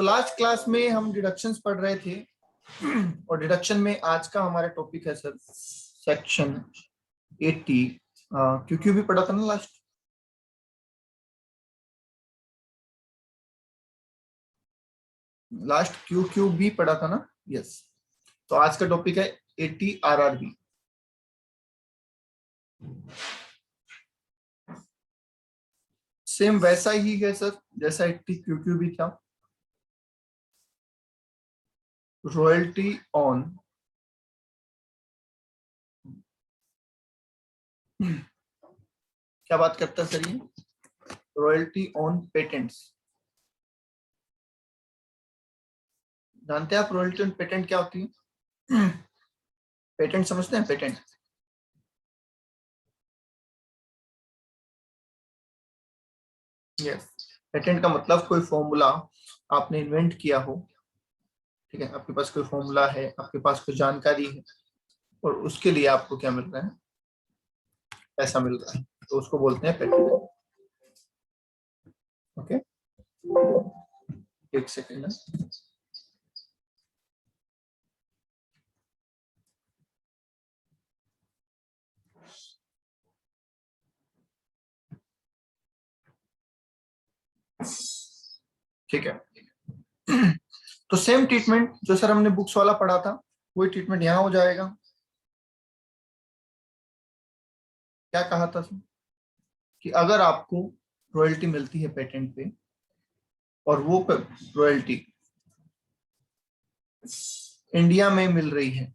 तो last class में हम डिडक्शंस पढ़ रहे थे और डिडक्शन में आज का हमारा टॉपिक है सर सेक्शन 80। क्यों भी पढ़ा था ना लास्ट क्यू भी पढ़ा था ना। यस, तो आज का टॉपिक है 80 RRB। सेम वैसा ही है सर जैसा 80 क्यू भी था। रॉयल्टी ऑन क्या बात करता है सर ये? Royalty on patents. जानते हैं आप रॉयल्टी ऑन पेटेंट क्या होती है? पेटेंट समझते हैं? पेटेंट यस, पेटेंट का मतलब कोई फॉर्मूला आपने इन्वेंट किया हो, ठीक है, आपके पास कोई फॉर्मूला है, आपके पास कोई जानकारी है और उसके लिए आपको क्या मिल रहा है? पैसा मिल रहा है, तो उसको बोलते हैं पेटेंट। ओके, एक सेकेंड। ठीक है, तो सेम ट्रीटमेंट जो सर हमने बुक्स वाला पढ़ा था वही ट्रीटमेंट यहाँ हो जाएगा। क्या कहा था सर कि अगर आपको रॉयल्टी मिलती है पेटेंट पे और वो रॉयल्टी इंडिया में मिल रही है,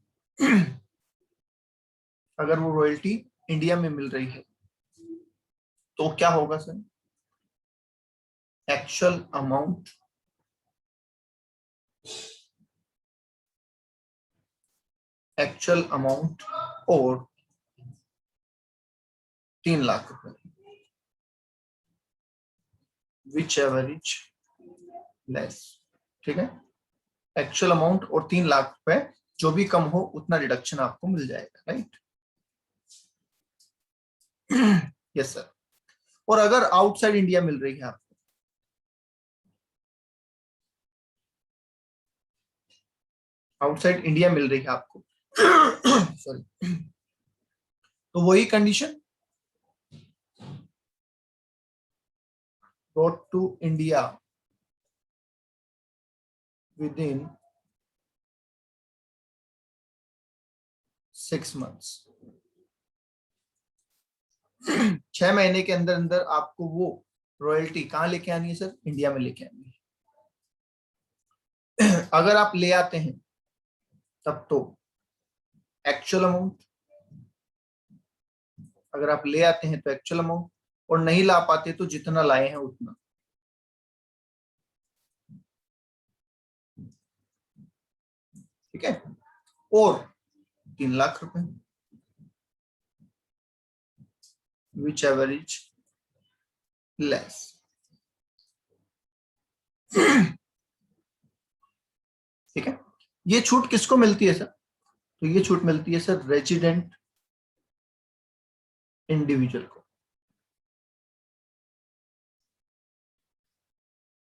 अगर वो रॉयल्टी इंडिया में मिल रही है तो क्या होगा सर? एक्चुअल अमाउंट और 3 लाख रुपए, विच एवर इज लेस। ठीक है, एक्चुअल अमाउंट और 3 लाख रुपए, जो भी कम हो उतना डिडक्शन आपको मिल जाएगा, राइट? Yes sir. और अगर आउटसाइड इंडिया मिल रही है आपको, आउटसाइड इंडिया मिल रही है आपको सॉरी, तो वही condition, brought to India within 6 months। 6 महीने के अंदर अंदर आपको वो रॉयल्टी कहाँ लेके आनी है सर? इंडिया में लेके आनी है। अगर आप ले आते हैं तब तो एक्चुअल अमाउंट, अगर आप ले आते हैं तो एक्चुअल अमाउंट, और नहीं ला पाते तो जितना लाए हैं उतना। ठीक है, और 3 लाख रुपए, विच एवर इज लेस। ठीक है, ये छूट किसको मिलती है सर? तो ये छूट मिलती है सर रेजिडेंट इंडिविजुअल को।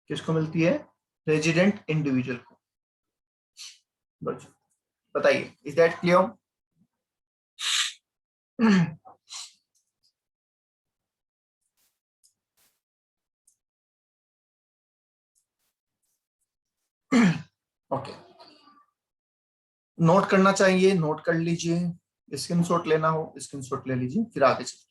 किसको मिलती है? रेजिडेंट इंडिविजुअल को। बताइए, is that clear? Okay, note करना चाहिए, नोट कर लीजिए, स्क्रीनशॉट लेना हो स्क्रीनशॉट ले लीजिए, फिर आगे चलिए।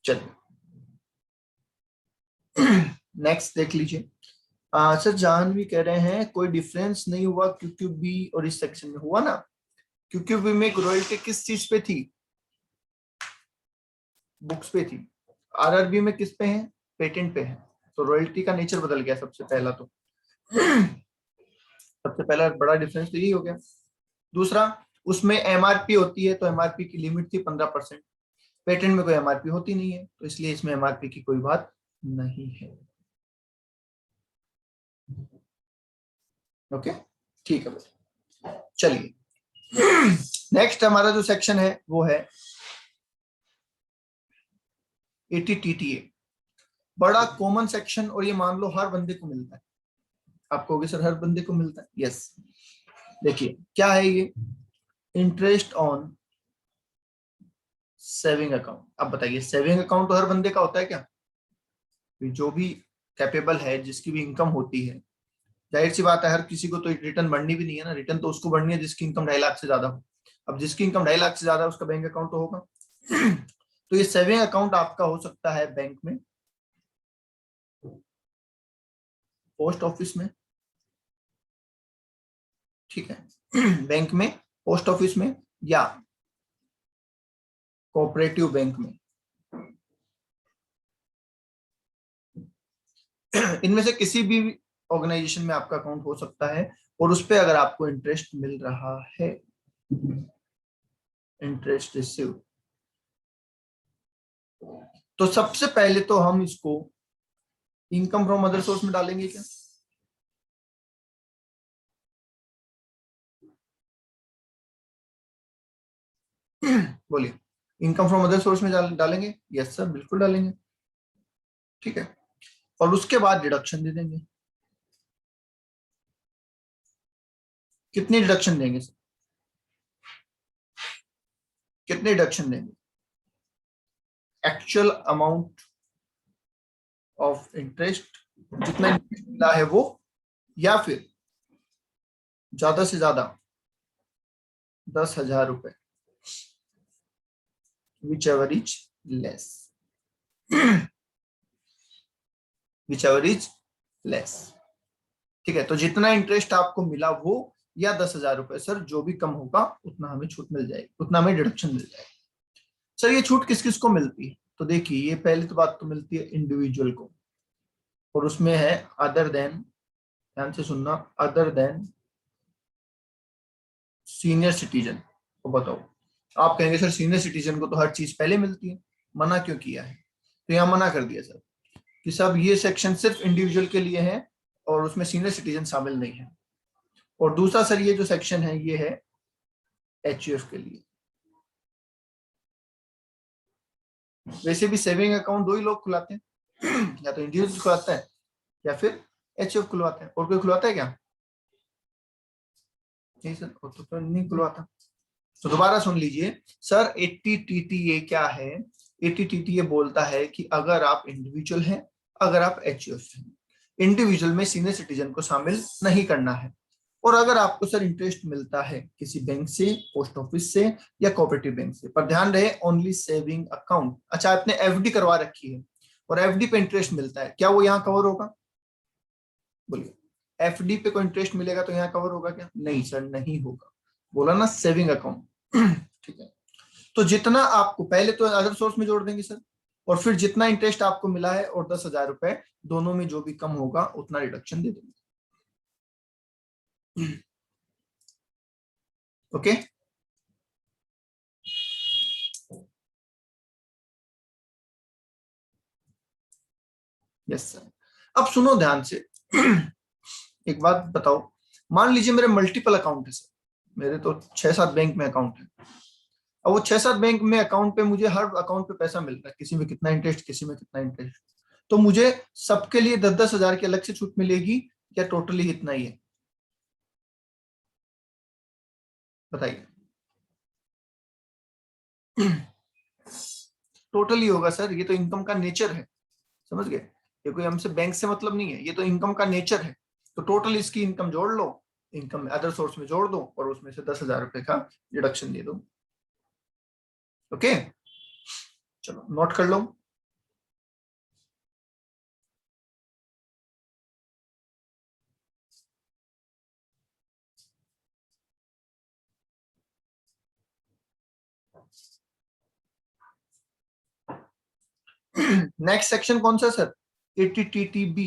चलिए नेक्स्ट देख लीजिए। सर जानवी कह रहे हैं कोई डिफरेंस नहीं हुआ क्योंकि बी और इस सेक्शन में हुआ ना। क्योंकि बी में रॉयल्टी किस चीज पे थी? बुक्स पे थी। आरआरबी में किस पे है? पेटेंट पे है। तो रॉयल्टी का नेचर बदल गया सबसे पहला तो। सबसे पहला बड़ा डिफरेंस तो यही हो गया। दूसरा, उसमें एमआरपी होती है तो एमआरपी की लिमिट थी 15%। पेटेंट में कोई एमआरपी होती नहीं है तो इसलिए इसमें एमआरपी की कोई बात नहीं है। ओके, ठीक है, चलिए नेक्स्ट हमारा जो सेक्शन है वो है ATTTA बड़ा कॉमन सेक्शन, और ये मान लो हर बंदे को मिलता है। आप कहोगे सर हर बंदे को मिलता है, यस। देखिए क्या है ये, इंटरेस्ट ऑन सेविंग अकाउंट। अब बताइए सेविंग अकाउंट तो हर बंदे का होता है क्या? जो भी कैपेबल है, जिसकी भी इनकम होती है, जाहिर सी बात है हर किसी को तो रिटर्न बढ़नी भी नहीं है ना। रिटर्न तो उसको बढ़नी है जिसकी इनकम 2.5 लाख से ज्यादा हो। अब जिसकी इनकम 2.5 लाख से ज्यादा है उसका बैंक अकाउंट तो होगा। तो ये सेविंग अकाउंट आपका हो सकता है बैंक में, पोस्ट ऑफिस में, ठीक है, बैंक में, पोस्ट ऑफिस में, या कोऑपरेटिव बैंक में। इनमें से किसी भी ऑर्गेनाइजेशन में आपका अकाउंट हो सकता है, और उस पर अगर आपको इंटरेस्ट मिल रहा है, इंटरेस्ट रिसीव, तो सबसे पहले तो हम इसको इनकम फ्रॉम अदर सोर्स में डालेंगे क्या? बोलिए, इनकम फ्रॉम अदर सोर्स में डालेंगे? यस सर, बिल्कुल डालेंगे, ठीक है। और उसके बाद डिडक्शन दे देंगे। कितनी डिडक्शन देंगे सर? कितने डिडक्शन देंगे? एक्चुअल अमाउंट ऑफ इंटरेस्ट, जितना इंटरेस्ट मिला है वो, या फिर ज्यादा से ज्यादा 10,000 रुपए, which ever is less, which ever is less, ठीक है। तो जितना इंटरेस्ट आपको मिला वो, या 10,000 रुपए सर, जो भी कम होगा उतना हमें छूट मिल जाएगी, उतना हमें डिडक्शन मिल जाएगी। सर ये छूट किस किस को मिलती है? तो देखिए ये पहली तो बात तो मिलती है इंडिविजुअल को, और उसमें है अदर देन, ध्यान से सुनना, अदर देन सीनियर सिटीजन। तो बताओ, आप कहेंगे सर सीनियर सिटीजन को तो हर चीज पहले मिलती है, मना क्यों किया है? तो यहाँ मना कर दिया सर कि सब ये सेक्शन सिर्फ इंडिविजुअल के लिए है, और उसमें सीनियर सिटीजन शामिल नहीं है। और दूसरा सर ये जो सेक्शन है ये है HUF के लिए। वैसे भी सेविंग अकाउंट दो ही लोग खुलाते हैं, या तो इंडिविजुअल खुलाता है या फिर HUF खुलवाते हैं। और कोई खुलवाता है क्या? नहीं सर, और तो नहीं खुलवाता। तो दोबारा सुन लीजिए सर, ATTTA क्या है? ATTTA बोलता है कि अगर आप इंडिविजुअल हैं, अगर आप HUF हैं, इंडिविजुअल में सीनियर सिटीजन को शामिल नहीं करना है। और अगर आपको सर इंटरेस्ट मिलता है किसी बैंक से, पोस्ट ऑफिस से, या कोऑपरेटिव बैंक से, पर ध्यान रहे ओनली सेविंग अकाउंट। अच्छा आपने FD करवा रखी है और FD पे इंटरेस्ट मिलता है, क्या वो यहाँ कवर होगा? बोलिए, FD पे कोई इंटरेस्ट मिलेगा तो यहाँ कवर होगा क्या? नहीं सर, नहीं होगा। बोला ना सेविंग अकाउंट, ठीक है। तो जितना आपको पहले तो अदर सोर्स में जोड़ देंगे सर, और फिर जितना इंटरेस्ट आपको मिला है और 10,000 रुपए, दोनों में जो भी कम होगा उतना रिडक्शन दे देंगे। Okay, yes sir. अब सुनो ध्यान से, एक बात बताओ, मान लीजिए मेरे मल्टीपल अकाउंट है सर, मेरे तो 6-7 बैंक में अकाउंट है। अब वो 6-7 बैंक में अकाउंट पे मुझे हर अकाउंट पे पैसा मिल रहा है, किसी में कितना इंटरेस्ट, किसी में कितना इंटरेस्ट। तो मुझे सबके लिए 10-10 हजार की अलग से छूट मिलेगी, या टोटली इतना ही है? बताइए। टोटली होगा सर, ये तो इनकम का नेचर है, समझ गए? ये कोई हमसे बैंक से मतलब नहीं है, ये तो इनकम का नेचर है। तो टोटल इसकी इनकम जोड़ लो, इनकम अदर सोर्स में जोड़ दो, और उसमें से 10,000 रुपए का डिडक्शन दे दो। ओके, चलो नोट कर लो। नेक्स्ट सेक्शन कौन सा सर? ATTTB।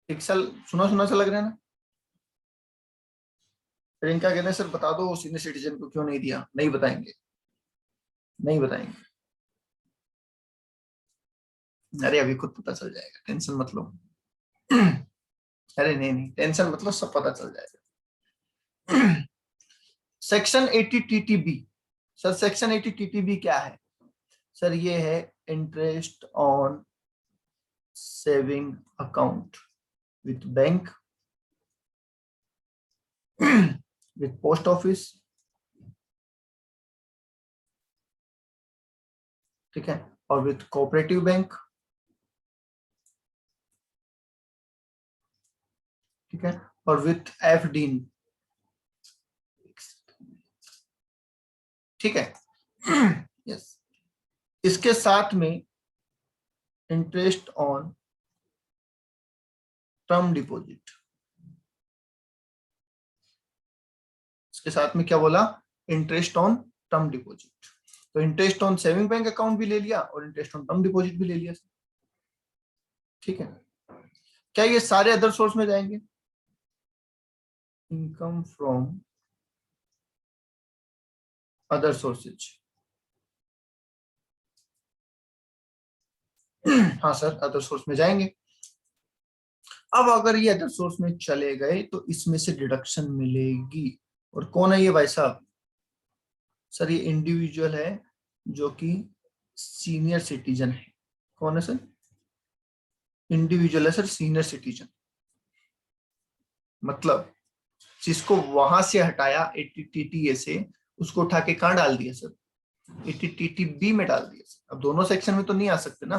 एक साल सुना सुना सा लग रहा है ना? प्रियंका कहते हैं सर बता दो सीनियर सिटीजन को क्यों नहीं दिया। नहीं बताएंगे, नहीं बताएंगे। अरे अभी खुद पता चल जाएगा, टेंशन मत लो। अरे नहीं नहीं, टेंशन मतलब सब पता चल जाएगा। Section 80 TTB। Sir section 80 TTB क्या है? सर ये है interest on saving account with bank, with post office, ठीक है, और विथ कोऑपरेटिव बैंक, ठीक है, और विथ एफडी, ठीक है। यस, इसके साथ में इंटरेस्ट ऑन टर्म डिपॉजिट, इसके साथ में क्या बोला, इंटरेस्ट ऑन टर्म डिपॉजिट। तो interest on saving bank account भी ले लिया और इंटरेस्ट ऑन टर्म डिपॉजिट भी ले लिया, ठीक है। क्या ये सारे अदर सोर्स में जाएंगे? इनकम फ्रॉम अदर सोर्सेज, हाँ सर अदर सोर्स में जाएंगे। अब अगर ये अदर सोर्स में चले गए तो इसमें से डिडक्शन मिलेगी। और कौन है ये भाई साहब? सर ये इंडिविजुअल है जो कि सीनियर सिटीजन है। कौन है सर? इंडिविजुअल है सर, सीनियर सिटीजन। मतलब जिसको वहां से हटाया एटीटीटीए से, उसको उठा के कहां डाल दिया सर? एटीटीटीबी में डाल दिया सर। अब दोनों सेक्शन में तो नहीं आ सकते ना,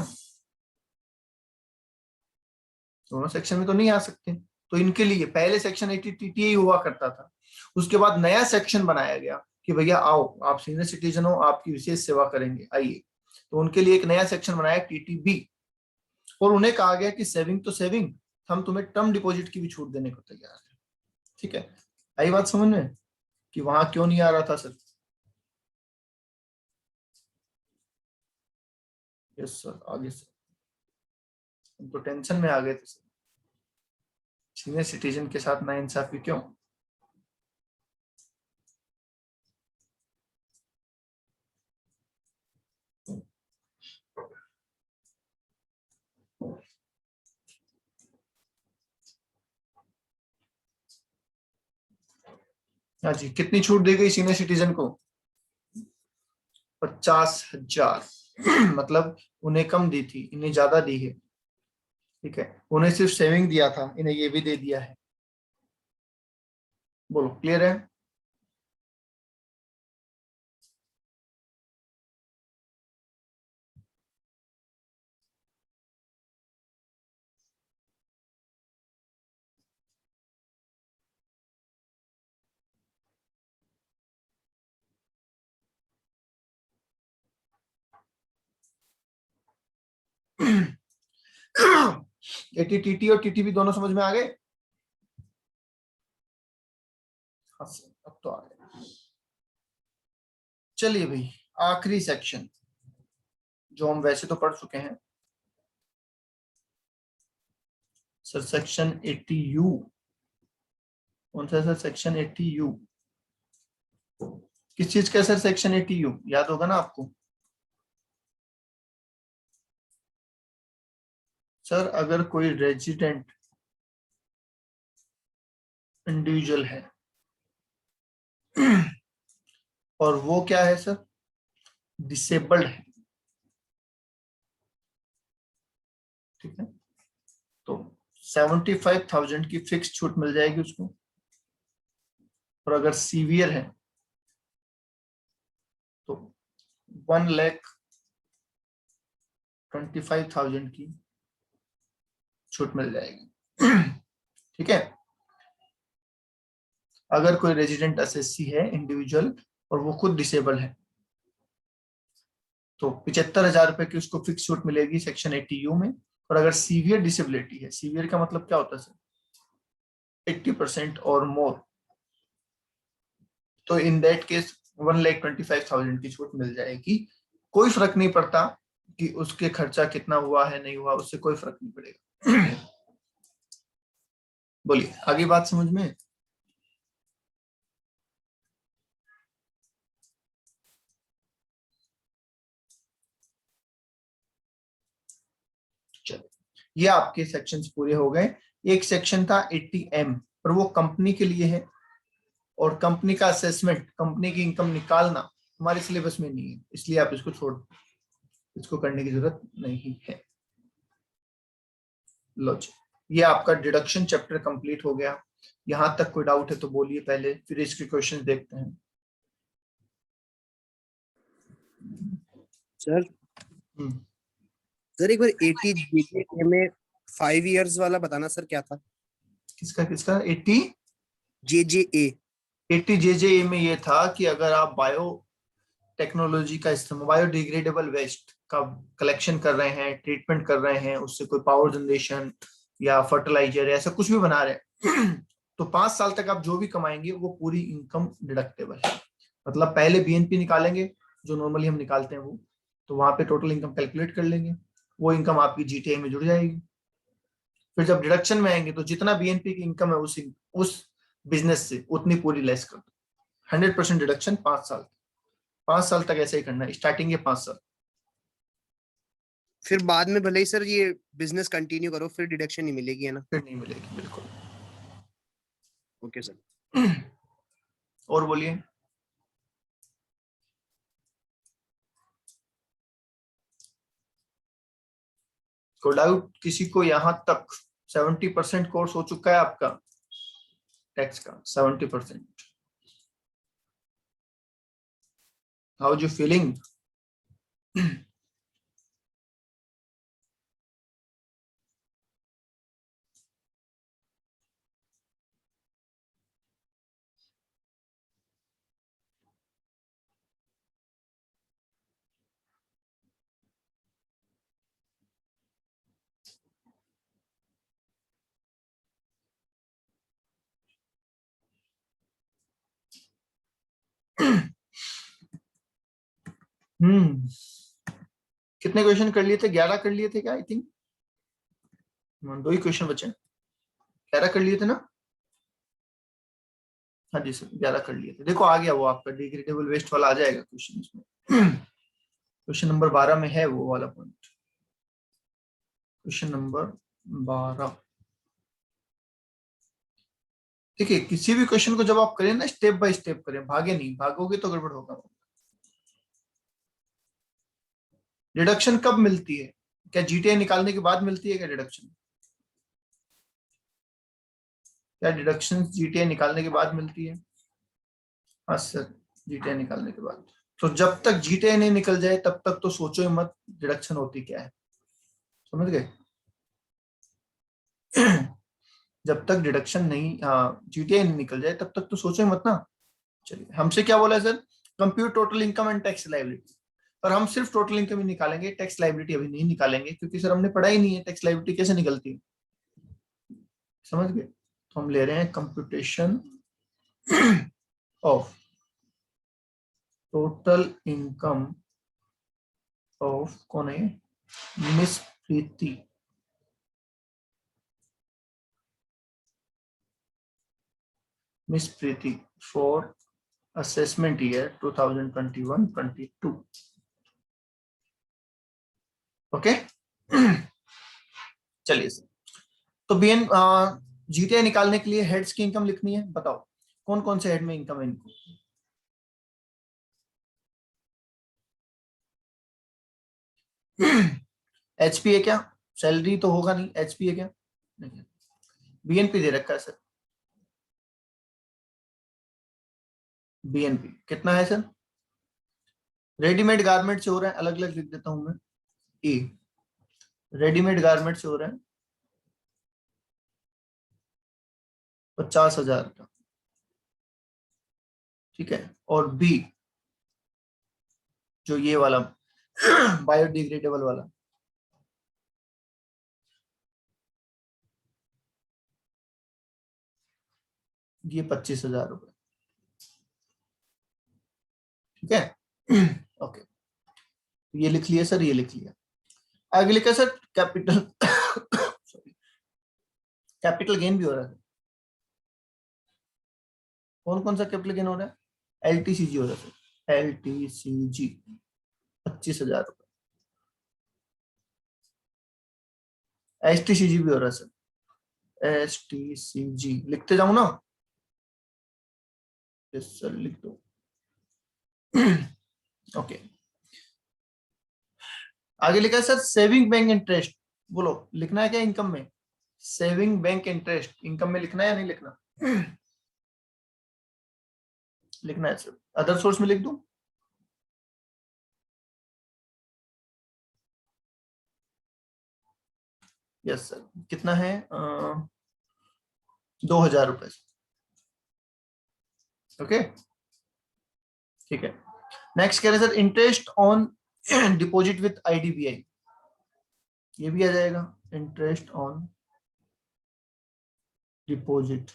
दोनों सेक्शन में तो नहीं आ सकते। तो इनके लिए पहले सेक्शन एटीटीटीए हुआ करता था, उसके बाद नया सेक्शन बनाया गया कि भैया आओ, आप सीनियर सिटीजन हो, आपकी विशेष सेवा करेंगे, आइए। तो उनके लिए एक नया सेक्शन बनाया टीटीबी, और उन्हें कहा गया कि सेविंग तो सेविंग, हम तुम्हें टर्म डिपॉजिट की भी छूट देने को तैयार है, ठीक है। आई बात समझ में कि वहां क्यों नहीं आ रहा था सर? यस सर, आगे सर, हम तो टेंशन में आ गए थे सर, सीनियर सिटीजन के साथ नाइंसाफी क्यों? हाँ जी, कितनी छूट दी गई सीनियर सिटीजन को? 50,000। मतलब उन्हें कम दी थी, इन्हें ज्यादा दी है, ठीक है। उन्हें सिर्फ सेविंग दिया था, इन्हें ये भी दे दिया है। बोलो क्लियर है? एटीटीटी और टीटीबी दोनों समझ में आ गए? हाँ सर, अब तो आ गए। चलिए भाई, आखिरी सेक्शन जो हम वैसे तो पढ़ चुके हैं सर, सेक्शन 80U। कौन सा सर? Section 80U। किस चीज का सर सेक्शन 80U? याद होगा ना आपको सर? अगर कोई रेजिडेंट इंडिविजुअल है और वो क्या है सर? डिसेबल्ड है, ठीक है। तो 75,000 की फिक्स छूट मिल जाएगी उसको। और अगर सीवियर है तो 1,25,000 की छूट मिल जाएगी, ठीक है। अगर कोई रेजिडेंट एसएससी है इंडिविजुअल और वो खुद डिसेबल है तो 75,000 रुपए की उसको फिक्स छूट मिलेगी सेक्शन 80U में। और अगर सीवियर डिसेबिलिटी है, सीवियर का मतलब क्या होता है सर? 80% और मोर, तो इन दैट केस 1,25,000 की छूट मिल जाएगी। कोई फर्क नहीं पड़ता कि उसके खर्चा कितना हुआ है नहीं हुआ, उससे कोई फर्क नहीं पड़ेगा। बोलिए आगे बात समझ में? चलो, ये आपके सेक्शंस पूरे हो गए। एक सेक्शन था 80M, पर वो कंपनी के लिए है, और कंपनी का असेसमेंट, कंपनी की इनकम निकालना हमारे सिलेबस में नहीं है, इसलिए आप इसको छोड़ दो। इसको करने की जरूरत नहीं है। लो जी, ये आपका डिडक्शन चैप्टर कंप्लीट हो गया। यहां तक कोई डाउट है तो बोलिए पहले, फिर इसके क्वेश्चन देखते हैं। सर हम्म, सर एक बार 80 जीके में 5 इयर्स वाला बताना सर, क्या था? किसका किसका 80 JJA। 80 JJE में ये था कि अगर आप बायो टेक्नोलॉजी का इस्तेमाल, बायोडिग्रेडेबल वेस्ट का कलेक्शन कर रहे हैं, ट्रीटमेंट कर रहे हैं, उससे कोई पावर जनरेशन या फर्टिलाइजर ऐसा कुछ भी बना रहे हैं तो 5 साल तक आप जो भी कमाएंगे वो पूरी इनकम डिडक्टेबल है। मतलब पहले बीएनपी निकालेंगे जो नॉर्मली हम निकालते हैं वो, तो वहां पे टोटल इनकम कैलकुलेट कर लेंगे, वो इनकम आपकी जीटीआई में जुड़ जाएगी। फिर जब डिडक्शन में आएंगे तो जितना बीएनपी की इनकम है उस बिजनेस से उतनी पूरी लेस कर दो। 100% डिडक्शन 5 साल, 5 साल तक ऐसे ही करना है, स्टार्टिंग के 5 साल। फिर बाद में भले ही सर ये बिजनेस कंटिन्यू करो, फिर डिडक्शन नहीं मिलेगी, है ना? फिर नहीं मिलेगी, बिल्कुल। Okay sir. और बोलिए। को डाउट किसी को यहां तक? 70% कोर्स हो चुका है आपका टैक्स का, 70%। How you feeling? हम्म, कितने क्वेश्चन कर लिए थे? 11 कर लिए थे क्या? आई थिंक 2 ही क्वेश्चन बचे। 11 कर लिए थे ना? हाँ जी सर, 11 कर लिए थे। देखो आ गया वो आपका डिग्रेडेबल वेस्ट वाला, आ जाएगा क्वेश्चन इसमें। क्वेश्चन नंबर 12 में है वो वाला पॉइंट। Question number 12। देखिए किसी भी क्वेश्चन को जब आप करें ना, स्टेप बाय स्टेप करें, भागे नहीं, भागोगे तो गड़बड़ होगा। डिडक्शन कब मिलती है? क्या जीटीए निकालने के बाद मिलती है क्या डिडक्शन? क्या डिडक्शन जीटीए निकालने के बाद मिलती है? हाँ सर, जीटीए निकालने के बाद। तो जब तक जीटीए नहीं निकल जाए तब तक तो सोचो ही मत डिडक्शन होती क्या है। समझ गए? जब तक डिडक्शन नहीं, जीटीए नहीं निकल जाए तब तक तो सोचो ही मत ना। चलिए, हमसे क्या बोला है sir? Compute total income and tax liability. पर हम सिर्फ टोटल इनकम ही निकालेंगे, टैक्स लाइबिलिटी अभी नहीं निकालेंगे, क्योंकि सर हमने पढ़ा ही नहीं है टैक्स लाइबिलिटी कैसे निकलती है। समझ गए? तो हम ले रहे हैं computation of total income of, कौन है? Miss Preeti. Miss Preeti for assessment year 2021-22। Okay. चलिए सर, तो बीएन जीटीए निकालने के लिए हेड्स की इनकम लिखनी है। बताओ कौन कौन से हेड में इनकम है इनको? एचपी है क्या? सैलरी तो होगा नहीं, एचपी है क्या? नहीं। बीएनपी दे रखा है सर। बीएनपी कितना है सर? रेडीमेड गारमेंट से हो रहा है, अलग अलग लिख देता हूं मैं। ए, रेडीमेड गारमेंट से हो रहा है 50,000 का। ठीक है। और बी, जो ये वाला बायोडिग्रेडेबल वाला, ये 25,000 रुपए। ठीक है। ओके, ये लिख लिया सर, ये लिख लिया। आगे लिखा sir capital sorry, capital gain भी हो रहा है। कौन कौन सा कैपिटल गेन हो रहा है? एलटीसीजी हो रहा है सर, एलटीसीजी 25,000 रुपए। एसटीसीजी भी हो रहा है सर, एसटीसीजी लिखते जाऊं ना? यस सर, लिख दो। ओके। आगे लिखा है सर सेविंग बैंक इंटरेस्ट, बोलो लिखना है क्या इनकम में? सेविंग बैंक इंटरेस्ट इनकम में लिखना है या नहीं लिखना? लिखना है सर। अदर सोर्स में लिख दूं? Yes sir. कितना है? 2,000 रुपए। ओके ठीक है। नेक्स्ट कह रहे हैं sir interest on deposit with IDBI, ये भी आ जाएगा। इंटरेस्ट ऑन डिपॉजिट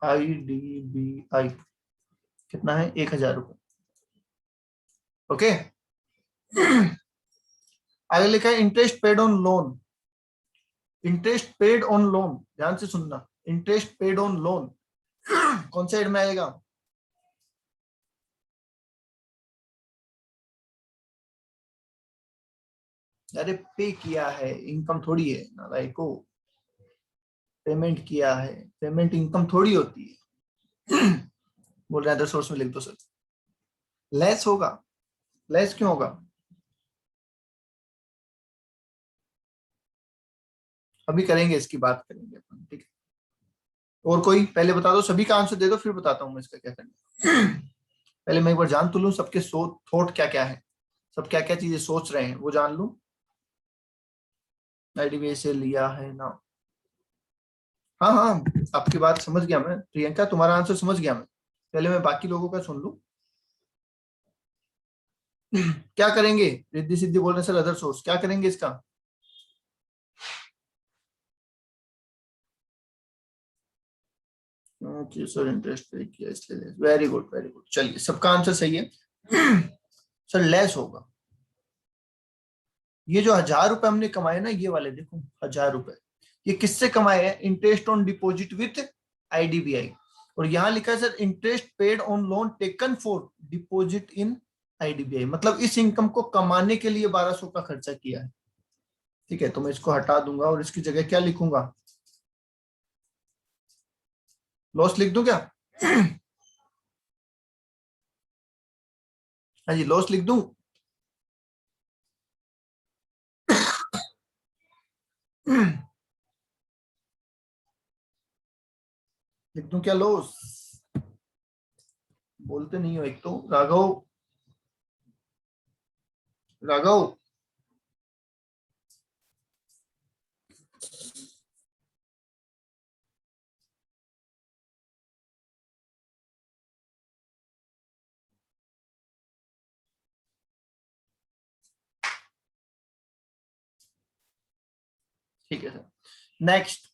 आईडीबीआई कितना है? 1,000 रुपए। ओके आगे लिखा है interest paid on loan. Interest paid on loan, ध्यान से सुनना, इंटरेस्ट पेड ऑन लोन कौन साइड में आएगा? अरे पे किया है, इनकम थोड़ी है नालायक को। पेमेंट किया है, पेमेंट इनकम थोड़ी होती है। बोल रहे हैं अदर सोर्स में लिख दो सर। लेस होगा। लेस क्यों होगा? अभी करेंगे, इसकी बात करेंगे अपन, ठीक है। और कोई पहले बता दो, सभी का आंसर दे दो फिर बताता हूं मैं इसका क्या करना। पहले मैं एक बार जान तो लूं सबके थॉट क्या क्या है, सब क्या क्या चीजें सोच रहे हैं वो जान लूं। आईडीबीआई से लिया है ना? हाँ हाँ, आपकी बात समझ गया मैं प्रियंका, तुम्हारा आंसर समझ गया मैं। पहले मैं बाकी लोगों का सुन लूं। क्या करेंगे? रिद्धि सिद्धि बोल रहे सर अदर सोर्स, क्या करेंगे इसका? ओके सर इंटरेस्ट पे किया इसलिए। वेरी गुड वेरी गुड, चलिए सबका आंसर सही है। सर लेस होगा। ये जो 1,000 रुपए हमने कमाए ना, ये वाले देखो 1,000 रुपए, ये किससे कमाए हैं? Interest on deposit with IDBI. और यहाँ लिखा है sir interest paid on loan taken for deposit in IDBI, मतलब इस इनकम को कमाने के लिए 1,200 का खर्चा किया है। ठीक है, तो मैं इसको हटा दूंगा और इसकी जगह क्या लिखूंगा? लॉस लिख दूं क्या? हाँ जी, लॉस लिख दूं। लिख दूं क्या लॉस? बोलते नहीं हो एक तो। राघव, राघव, ठीक है sir. Next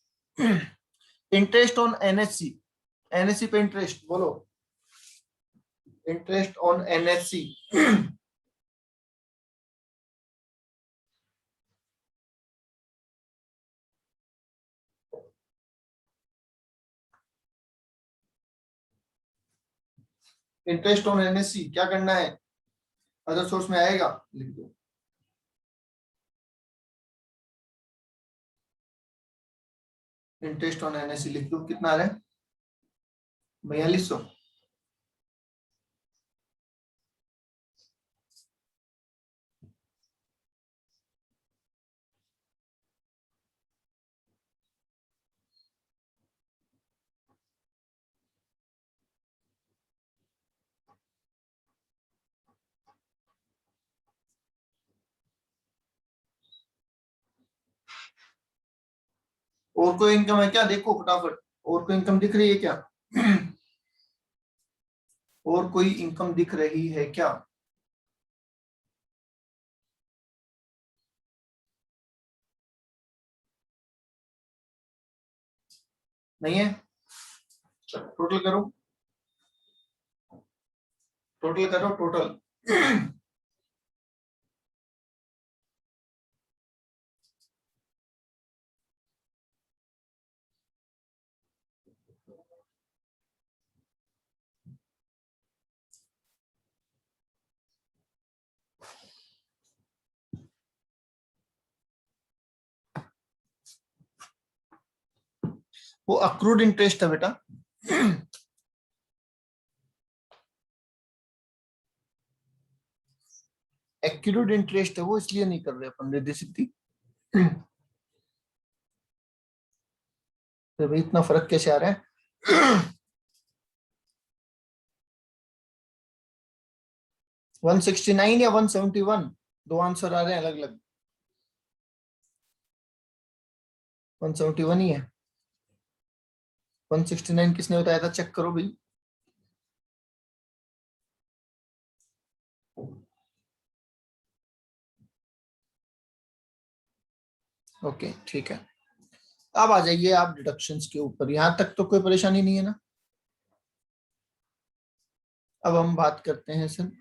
interest on NSC. NSC पे इंटरेस्ट बोलो। Interest on NSC interest on NSC क्या करना है? अदर सोर्स में आएगा, लिख दो। इंटरेस्ट ऑन एनएससी लिख दो, कितना आ रहा है? 4,200। और कोई इनकम है क्या? देखो फटाफट, और कोई इनकम दिख रही है क्या? और कोई इनकम दिख रही है क्या? नहीं है? टोटल करो, टोटल करो, टोटल। वो अक्रूड इंटरेस्ट है बेटा। एक्यूरेट इंटरेस्ट है वो, इसलिए नहीं कर रहे अपन रिद्धि सिद्धि। तो भाई इतना फर्क कैसे आ रहा है? 169 या 171, दो आंसर आ रहे हैं अलग अलग। 171 ही है। 169 किसने बताया था, चेक करो भाई। ओके ठीक है, अब आ जाइए आप डिडक्शंस के ऊपर। यहां तक तो कोई परेशानी नहीं है ना? अब हम बात करते हैं सर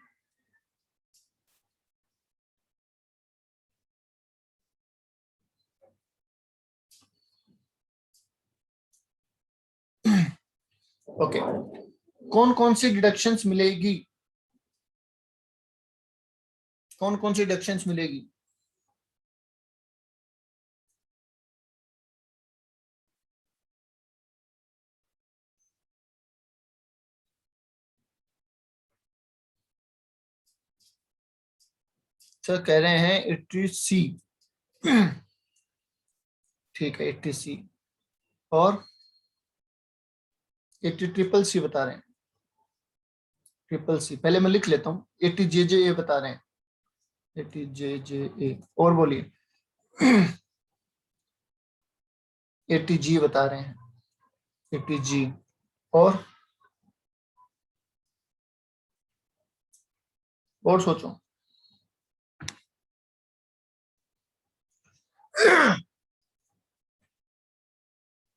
ओके, कौन कौन सी डिडक्शंस मिलेगी, कौन कौन सी डिडक्शंस मिलेगी? सर कह रहे हैं 80C। ठीक है 80C, और 80CCC बता रहे हैं। CCC पहले मैं लिख लेता हूँ। 80JJA बता रहे हैं। 80JJA, और बोलिए। 80G बता रहे हैं। 80G, और सोचो।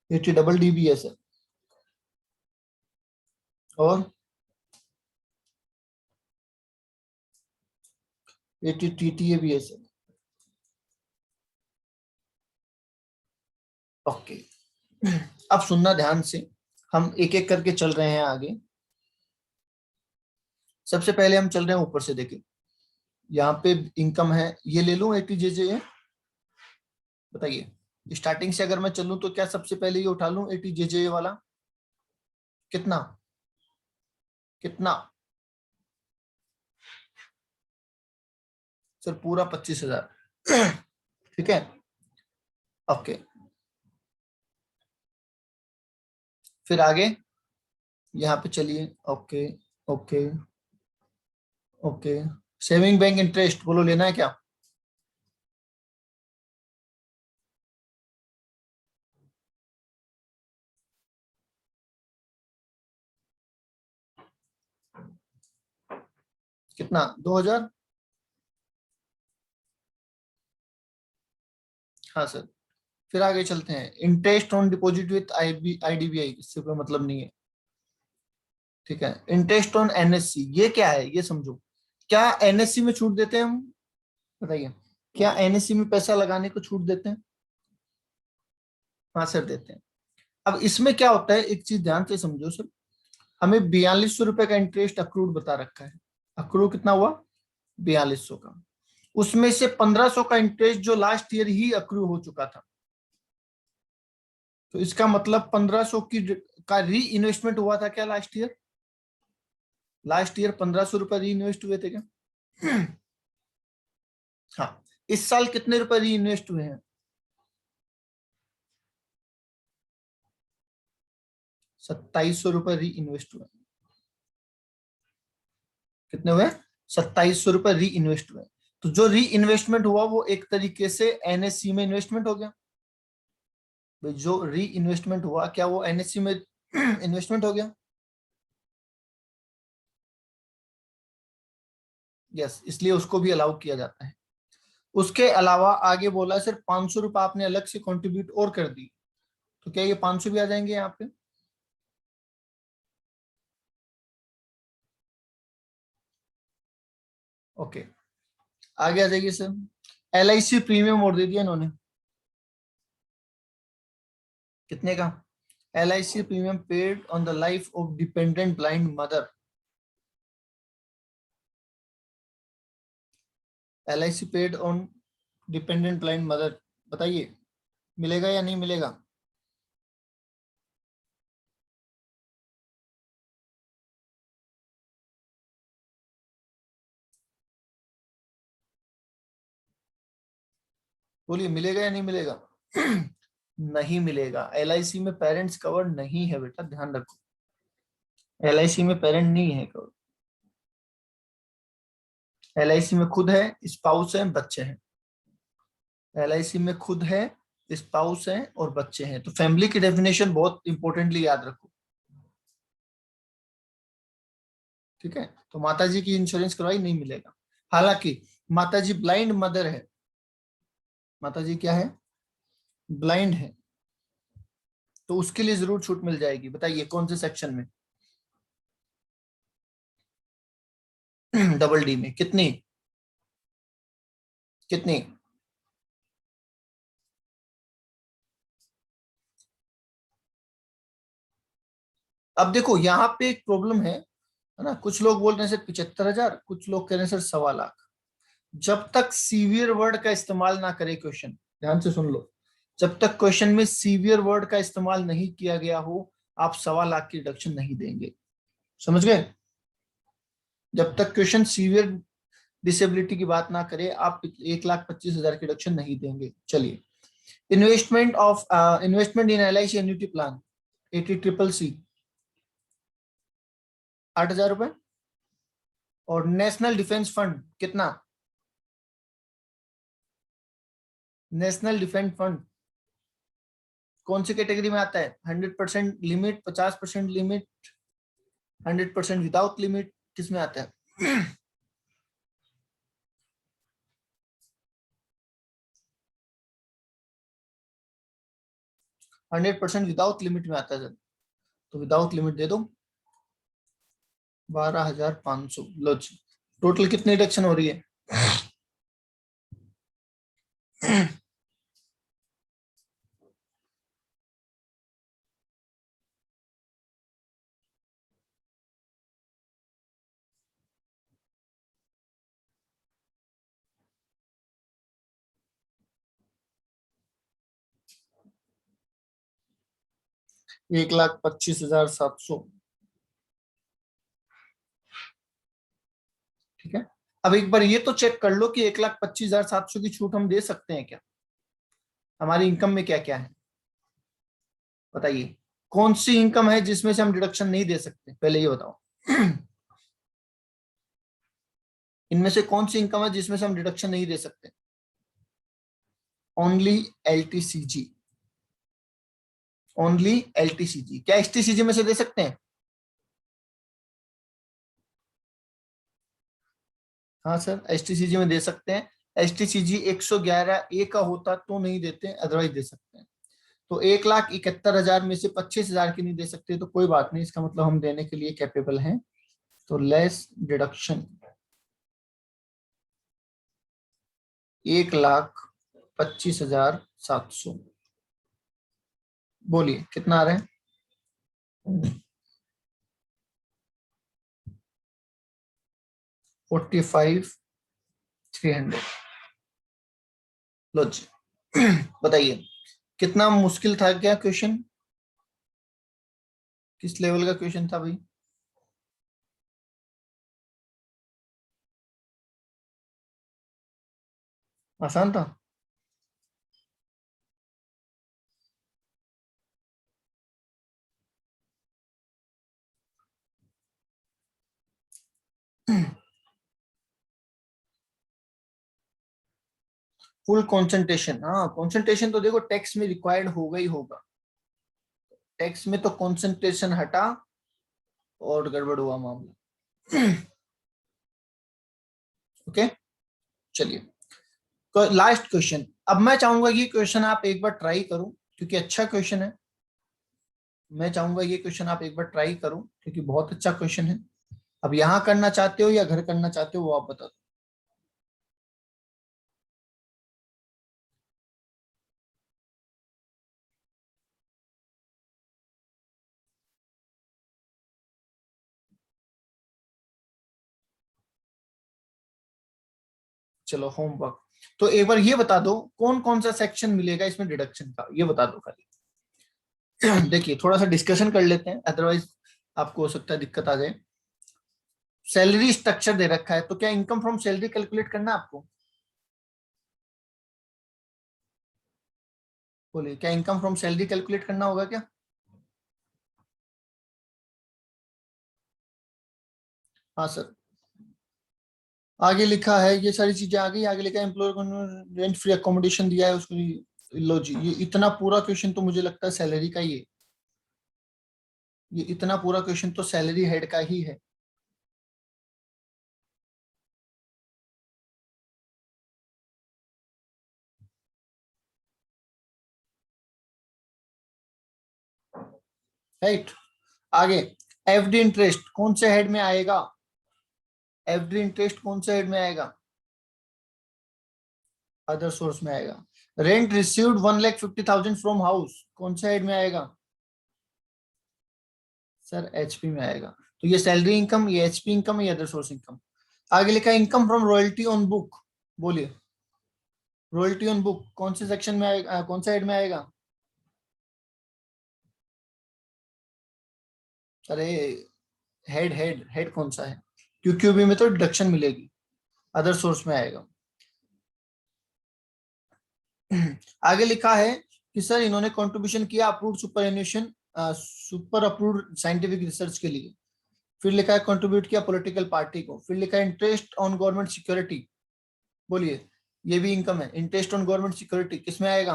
80DD भी है सर, और 80TTA भी है सर। ओके, अब सुनना ध्यान से, हम एक एक करके चल रहे हैं आगे। सबसे पहले हम चल रहे हैं ऊपर से, देखिए यहाँ पे इनकम है, ये ले लूं 80JJ, बताइए स्टार्टिंग से अगर मैं चलूं तो क्या सबसे पहले ये उठा लूं 80JJ वाला? कितना कितना? सर पूरा 25,000। ठीक है, ओके। फिर आगे यहाँ पे चलिए, okay okay okay. Saving bank interest बोलो, लेना है क्या? कितना, 2,000? हाँ सर। फिर आगे चलते हैं, interest on deposit with IDBI, इससे कोई मतलब नहीं है। ठीक है, इंटरेस्ट ऑन NSC, ये क्या है ये समझो। क्या NSC में छूट देते हैं हम, बताइए? क्या NSC में पैसा लगाने को छूट देते हैं? हाँ सर देते हैं। अब इसमें क्या होता है, एक चीज ध्यान से समझो सर। हमें 4200 रुपए का इंटरेस्ट अक्रूड बता रखा है। अक्रूड कितना हुआ? 4200 का। उसमें से 1500 का इंटरेस्ट जो लास्ट ईयर ही अक्रू हो चुका था, तो इसका मतलब 1500 की का री इन्वेस्टमेंट हुआ था क्या लास्ट ईयर? लास्ट ईयर 1500 रुपए री इन्वेस्ट हुए थे क्या? हाँ। इस साल कितने रुपए री इन्वेस्ट हुए हैं? 2700 रुपए री इन्वेस्ट हुए। कितने हुए? 2700 रुपए री इन्वेस्ट हुए। तो जो री इन्वेस्टमेंट हुआ वो एक तरीके से NSC में इन्वेस्टमेंट हो गया। जो री इन्वेस्टमेंट हुआ क्या वो NSC में इन्वेस्टमेंट हो गया? यस, इसलिए उसको भी अलाउ किया जाता है। उसके अलावा आगे बोला सिर्फ 500 रुपए आपने अलग से कंट्रीब्यूट और कर दी, तो क्या ये 500 भी आ जाएंगे यहाँ पे? ओके, आगे आ जाइए सर। LIC प्रीमियम और दे दिया इन्होंने, कितने का? LIC premium paid on the life of dependent blind mother. LIC paid on dependent blind mother, बताइए मिलेगा या नहीं मिलेगा? बोलिए मिलेगा या नहीं मिलेगा? नहीं मिलेगा। LIC में पेरेंट्स कवर नहीं है बेटा, ध्यान रखो। LIC में पेरेंट नहीं है कवर। LIC में खुद है, स्पाउस है, बच्चे हैं। LIC में खुद है, स्पाउस है और बच्चे हैं। तो फैमिली की डेफिनेशन बहुत इंपॉर्टेंटली याद रखो। ठीक है, तो माताजी की इंश्योरेंस करवाई, नहीं मिलेगा। हालांकि माताजी ब्लाइंड मदर है, माताजी क्या है? ब्लाइंड है, तो उसके लिए जरूर छूट मिल जाएगी। बताइए कौन से सेक्शन में? डबल डी में। कितनी कितनी? अब देखो यहाँ पे एक प्रॉब्लम है ना, कुछ लोग बोल रहे हैं सर 75,000, कुछ लोग कह रहे हैं सर 1.25 लाख। जब तक सीवियर वर्ड का इस्तेमाल ना करे क्वेश्चन, ध्यान से सुन लो, जब तक क्वेश्चन में सीवियर वर्ड का इस्तेमाल नहीं किया गया हो, आप 1.25 लाख की डिडक्शन नहीं देंगे। समझ गए? जब तक क्वेश्चन सीवियर डिसेबिलिटी की बात ना करे, आप 1,25,000 की डिडक्शन नहीं देंगे। चलिए, इन्वेस्टमेंट इन LIC एन्युटी प्लान 80CCC 8,000 रुपए। और नेशनल डिफेंस फंड कितना? नेशनल डिफेंस फंड कौन सी कैटेगरी में आता है? 100% लिमिट, 50% लिमिट, 100% विदाउट लिमिट, किस में आता है? 100% विदाउट लिमिट में आता है सर, तो विदाउट लिमिट दे दो 12,500। लो जी, टोटल कितनी डिडक्शन हो रही है? 1,25,700। ठीक है, अब एक बार ये तो चेक कर लो कि 1,25,700 की छूट हम दे सकते हैं क्या? हमारी इनकम में क्या क्या है बताइए? कौन सी इनकम है जिसमें से हम डिडक्शन नहीं दे सकते, पहले ये बताओ। इनमें से कौन सी इनकम है जिसमें से हम डिडक्शन नहीं दे सकते? Only LTCG, only LTCG। क्या STCG में से दे सकते हैं? हाँ सर, STCG में दे सकते हैं। STCG 111A का होता तो नहीं देते, अदरवाइज दे सकते हैं। तो 1,71,000 में से 25,000 की नहीं दे सकते, तो कोई बात नहीं, इसका मतलब हम देने के लिए कैपेबल हैं। तो लेस डिडक्शन 1,25,700। बोलिए कितना आ रहा है? 45,300। लो जी। बताइए कितना मुश्किल था क्या क्वेश्चन? किस लेवल का क्वेश्चन था भाई? आसान था? फुल कंसंट्रेशन, हाँ कंसंट्रेशन तो देखो टेक्स्ट में रिक्वायर्ड होगा ही होगा। टेक्स्ट में तो कंसंट्रेशन हटा और गड़बड़ हुआ मामला। ओके, चलिए, तो लास्ट क्वेश्चन। अब मैं चाहूंगा ये क्वेश्चन आप एक बार ट्राई करो, क्योंकि अच्छा क्वेश्चन है। मैं चाहूंगा ये क्वेश्चन आप एक बार ट्राई करो, क्योंकि बहुत अच्छा क्वेश्चन है। अब यहां करना चाहते हो या घर करना चाहते हो, वो आप बता दो। चलो होमवर्क, तो एक बार ये बता दो कौन कौन सा सेक्शन मिलेगा इसमें डिडक्शन का, ये बता दो खाली। देखिए थोड़ा सा डिस्कशन कर लेते हैं, अदरवाइज आपको हो सकता है दिक्कत आ जाए। सैलरी स्ट्रक्चर दे रखा है, तो क्या इनकम फ्रॉम सैलरी कैलकुलेट करना है आपको? बोलिए, क्या इनकम फ्रॉम सैलरी कैलकुलेट करना होगा क्या? हाँ सर। आगे लिखा है, ये सारी चीजें आ गई। आगे लिखा है एम्प्लॉयर को रेंट फ्री अकोमोडेशन दिया है उसको। लो जी, ये इतना पूरा क्वेश्चन तो मुझे लगता है सैलरी का ही है। ये इतना पूरा क्वेश्चन तो सैलरी हेड का ही है। राइट। आगे, एफडी इंटरेस्ट कौन से हेड में आएगा? एफडी इंटरेस्ट कौन से हेड में आएगा? अदर सोर्स में आएगा। रेंट रिसीव्ड 1,50,000 फ्रॉम हाउस कौन से हेड में आएगा? सर एचपी में आएगा। तो ये सैलरी इनकम, ये एचपी इनकम, ये अदर सोर्स इनकम। आगे लिखा है income from royalty on book. बोलिए, रॉयल्टी ऑन बुक कौन से सेक्शन में आएगा, कौन सा हेड में आएगा? अरे हेड हेड हेड कौन सा है? क्यूक्यूबी में तो डिडक्शन मिलेगी, अदर सोर्स में आएगा। आगे लिखा है कि सर इन्होंने कंट्रीब्यूशन किया approved super approved scientific research के लिए। फिर लिखा है कंट्रीब्यूट किया पॉलिटिकल पार्टी को। फिर लिखा है इंटरेस्ट ऑन गवर्नमेंट सिक्योरिटी। बोलिए, ये भी इनकम है। इंटरेस्ट ऑन गवर्नमेंट सिक्योरिटी किस में आएगा?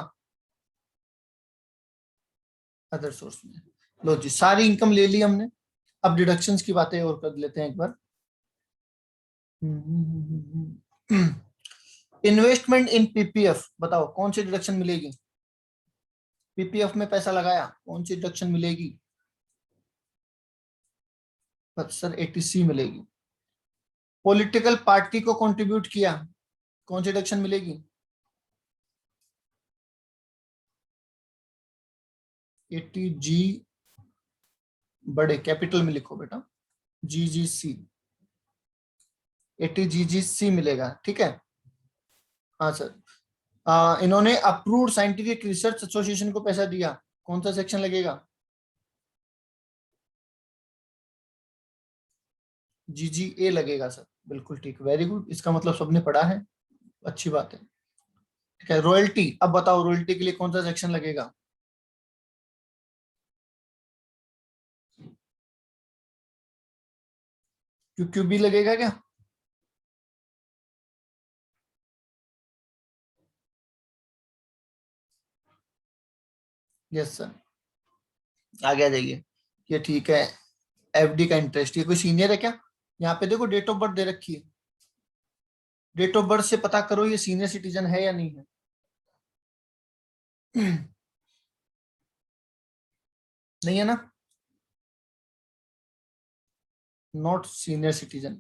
अदर सोर्स में। लो जी, सारी इनकम ले ली हमने। अब डिडक्शंस की बातें और कर लेते हैं एक बार। इन्वेस्टमेंट इन पीपीएफ, बताओ कौन सी डिडक्शन मिलेगी? पीपीएफ में पैसा लगाया, कौन सी डिडक्शन मिलेगी? सर 80C मिलेगी। पॉलिटिकल पार्टी को कंट्रीब्यूट किया, कौन सी डिडक्शन मिलेगी? 80G, बड़े कैपिटल में लिखो बेटा, GGC, 80GGC मिलेगा। ठीक है। हाँ सर। इन्होंने अप्रूव्ड साइंटिफिक रिसर्च एसोसिएशन को पैसा दिया, कौन सा सेक्शन लगेगा? GGA लगेगा सर। बिल्कुल ठीक, वेरी गुड। इसका मतलब सबने पढ़ा है, अच्छी बात है। ठीक है। रॉयल्टी, अब बताओ रॉयल्टी के लिए कौन सा सेक्शन लगेगा? क्यूक्यूबी लगेगा क्या? Yes sir. आगे आ जाइए। ये ठीक है। एफडी का इंटरेस्ट, ये कोई सीनियर है क्या? यहाँ पे देखो डेट ऑफ बर्थ दे रखी है। डेट ऑफ बर्थ से पता करो ये सीनियर सिटीजन है या नहीं है। नहीं है ना? Not senior citizen.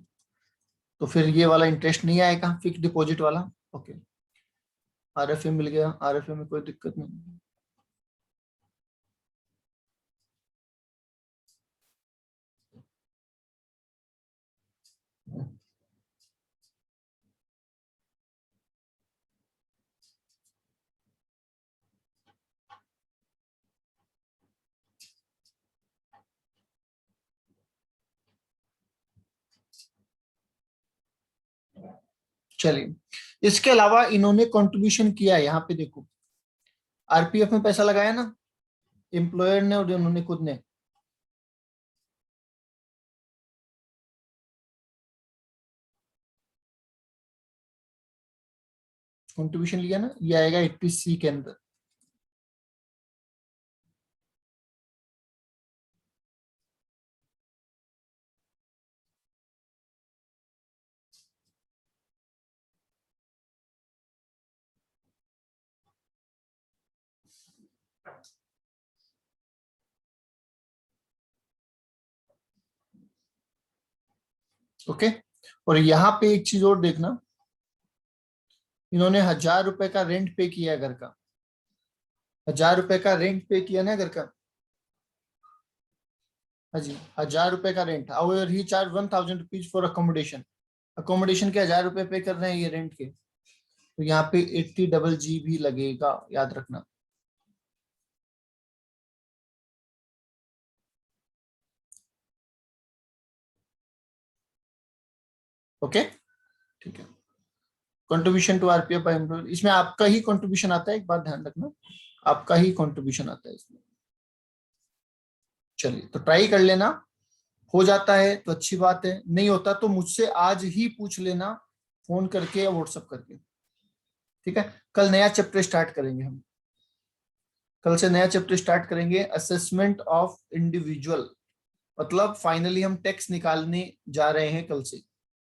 तो फिर ये वाला इंटरेस्ट नहीं आएगा, फिक्स डिपॉजिट वाला। ओके। आरएफए मिल गया, आरएफए में कोई दिक्कत नहीं। चलिए, इसके अलावा इन्होंने कंट्रीब्यूशन किया है, यहाँ पे देखो आरपीएफ में पैसा लगाया ना, एम्प्लॉयर ने और उन्होंने खुद ने। कंट्रीब्यूशन लिया ना, ये आएगा 80C के अंदर। ओके। और यहाँ पे एक चीज और देखना, इन्होंने 1,000 रुपए का रेंट पे किया है घर का। 1,000 रुपए का रेंट पे किया ना घर का। हाँ जी, 1,000 रुपए का rent. However he charge 1,000 rupees for accommodation. Accommodation के 1,000 रुपए पे कर रहे हैं ये रेंट के। तो यहाँ पे 80GG भी लगेगा, याद रखना। ओके। ठीक है। Contribution to RPF by employer, इसमें आपका ही कंट्रीब्यूशन आता है, एक बात ध्यान रखना। आपका ही कंट्रीब्यूशन आता है इसमें। चलिए तो ट्राई कर लेना, हो जाता है तो अच्छी बात है, नहीं होता तो मुझसे आज ही पूछ लेना फोन करके या व्हाट्सएप करके, ठीक है। कल नया चैप्टर स्टार्ट करेंगे हम, कल से नया चैप्टर स्टार्ट करेंगे, असेसमेंट ऑफ इंडिविजुअल, मतलब फाइनली हम टेक्स्ट निकालने जा रहे हैं कल से।